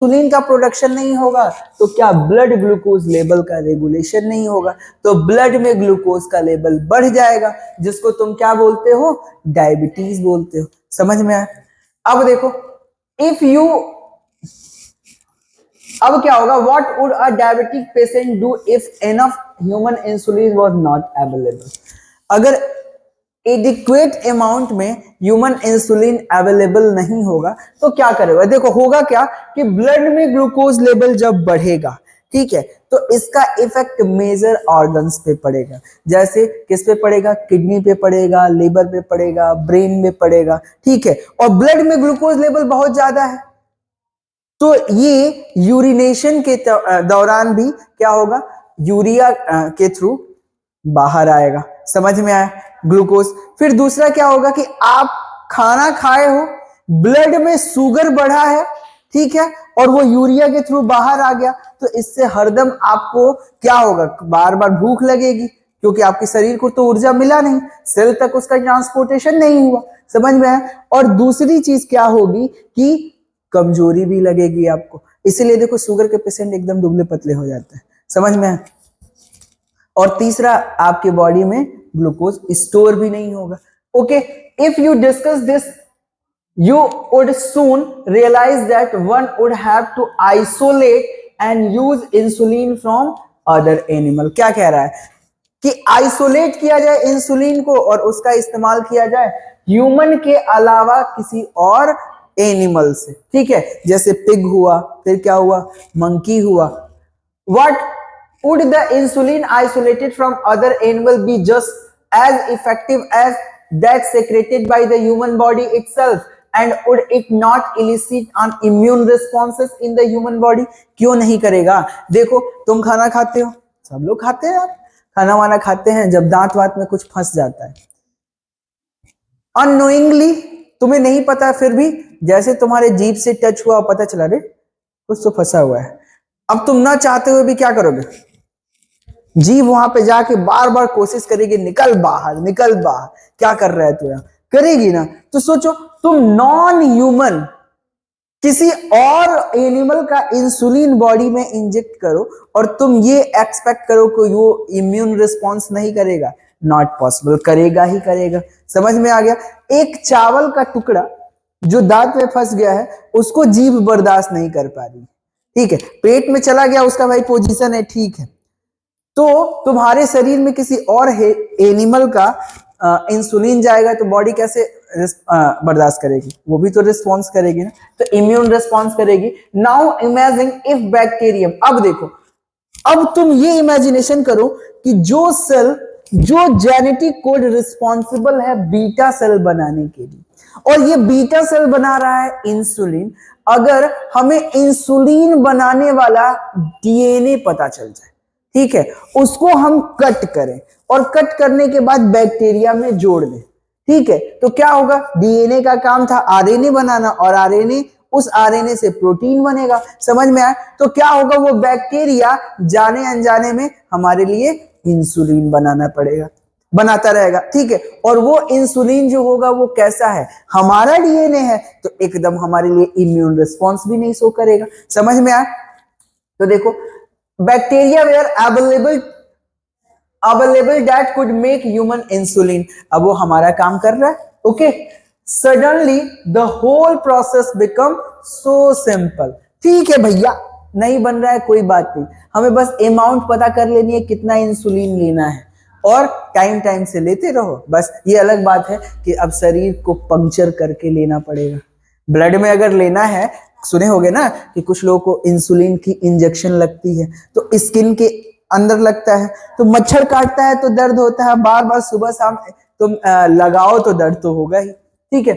Insulin का production नहीं होगा तो क्या ब्लड ग्लूकोज लेवल का रेगुलेशन नहीं होगा, तो ब्लड में ग्लूकोज का लेवल बढ़ जाएगा, जिसको तुम क्या बोलते हो, डायबिटीज बोलते हो। समझ में आया? अब देखो, इफ यू, अब क्या होगा, what would a diabetic patient do if enough human insulin was not available. अगर एडिक्वेट अमाउंट में ह्यूमन इंसुलिन अवेलेबल नहीं होगा तो क्या करेगा, देखो होगा क्या कि ब्लड में ग्लूकोज लेवल जब बढ़ेगा, ठीक है, तो इसका इफेक्ट मेजर ऑर्गन्स पे पड़ेगा। जैसे किस पे पड़ेगा, किडनी पे पड़ेगा, लिवर पे पड़ेगा, ब्रेन में पड़ेगा, ठीक है। और ब्लड में ग्लूकोज लेवल बहुत ज्यादा है तो ये यूरिनेशन के दौरान भी क्या होगा, यूरिया के थ्रू बाहर आएगा। समझ में आया, ग्लूकोज। फिर दूसरा क्या होगा कि आप खाना खाए हो, ब्लड में शुगर बढ़ा है, ठीक है, और वो यूरिया के थ्रू बाहर आ गया, तो इससे हरदम आपको क्या होगा, बार बार भूख लगेगी, क्योंकि आपके शरीर को तो ऊर्जा मिला नहीं, सेल तक उसका ट्रांसपोर्टेशन नहीं हुआ। समझ में आया? और दूसरी चीज क्या होगी कि कमजोरी भी लगेगी आपको, इसीलिए देखो शुगर के पेशेंट एकदम दुबले पतले हो जाते हैं। समझ में आया? और तीसरा, आपके बॉडी में ग्लूकोज स्टोर भी नहीं होगा। Okay, if you discuss this you would soon realize that one would have to isolate and use insulin from other animal। क्या कह रहा है कि आइसोलेट किया जाए इंसुलिन को और उसका इस्तेमाल किया जाए ह्यूमन के अलावा किसी और एनिमल से, ठीक है, जैसे पिग हुआ, फिर क्या हुआ, मंकी हुआ। What would the insulin isolated from other animal be just as effective as that secreted by the human body itself? And would it not elicit an immune responses in the human body? क्यों नहीं करेगा? देखो, तुम खाना खाते हो, सब लोग खाते हैं यार, खाना वाना खाते हैं, जब दांत वात में कुछ फंस जाता है अननोइंगली, तुम्हें नहीं पता, फिर भी जैसे तुम्हारे जीभ से टच हुआ, पता चला रे कुछ तो फंसा हुआ है। अब तुम ना चाहते हुए भी क्या करोगे, जीभ वहां पे जाके बार बार कोशिश करेगी, निकल बाहर निकल बाहर, क्या कर रहा है तू यहाँ, करेगी ना। तो सोचो, तुम नॉन ह्यूमन किसी और एनिमल का इंसुलिन बॉडी में इंजेक्ट करो और तुम ये एक्सपेक्ट करो कि वो इम्यून रिस्पॉन्स नहीं करेगा, नॉट पॉसिबल, करेगा ही करेगा। समझ में आ गया? एक चावल का टुकड़ा जो दांत में फंस गया है, उसको जीभ बर्दाश्त नहीं कर पा रही, ठीक है, पेट में चला गया, उसका भाई पोजीशन है, ठीक है, तो तुम्हारे शरीर में किसी और एनिमल का इंसुलिन जाएगा तो बॉडी कैसे बर्दाश्त करेगी, वो भी तो रिस्पॉन्स करेगी ना, तो इम्यून रिस्पॉन्स करेगी। नाउ इमेजिन इफ बैक्टीरियम, अब देखो, अब तुम ये इमेजिनेशन करो कि जो सेल, जो जेनेटिक कोड रिस्पॉन्सिबल है बीटा सेल बनाने के लिए, और ये बीटा सेल बना रहा है इंसुलिन, अगर हमें इंसुलिन बनाने वाला डीएनए पता चल जाए, ठीक है, उसको हम कट करें और कट करने के बाद बैक्टीरिया में जोड़ दें, ठीक है, तो क्या होगा, डीएनए का काम था आरएनए बनाना, और आरएनए, उस आरएनए से प्रोटीन बनेगा। समझ में आया? तो क्या होगा, वो बैक्टीरिया जाने अनजाने में हमारे लिए इंसुलिन बनाना पड़ेगा, बनाता रहेगा, ठीक है, और वो इंसुलिन जो होगा वो कैसा है, हमारा डीएनए है, तो एकदम हमारे लिए इम्यून रिस्पॉन्स भी नहीं शो करेगा। समझ में आया? तो देखो, bacteria were available that could make human insulin, अब वो हमारा काम कर रहा है। Okay, suddenly the whole process become so simple. ठीक है भैया, नहीं बन रहा है कोई बात नहीं, हमें बस अमाउंट पता कर लेनी है कितना इंसुलिन लेना है, और टाइम टाइम से लेते रहो बस। ये अलग बात है कि अब शरीर को पंक्चर करके लेना पड़ेगा। ब्लड में अगर लेना है, सुने होगे ना कि कुछ लोगों को इंसुलिन की इंजेक्शन लगती है, तो स्किन के अंदर लगता है, तो मच्छर काटता है तो दर्द होता है, बार बार सुबह शाम तुम लगाओ तो दर्द तो होगा ही, ठीक है।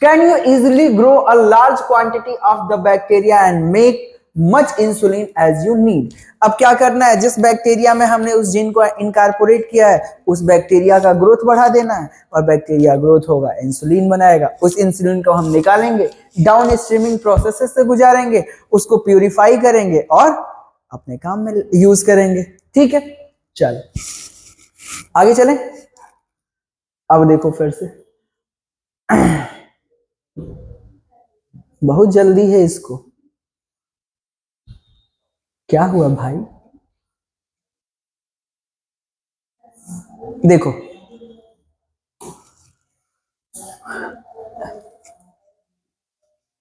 Can you easily grow a large quantity of the bacteria and make much insulin as you need? अब क्या करना है, जिस बैक्टीरिया में हमने उस जीन को इनकारपोरेट किया है, उस बैक्टीरिया का ग्रोथ बढ़ा देना है, और बैक्टीरिया ग्रोथ होगा, इंसुलिन बनाएगा, उस इंसुलिन को हम निकालेंगे, डाउन स्ट्रीमिंग प्रोसेस से गुजारेंगे, उसको प्यूरिफाई करेंगे और अपने काम में यूज करेंगे। ठीक है, चलो आगे चलें। अब देखो फिर से बहुत जल्दी है इसको, क्या हुआ भाई? देखो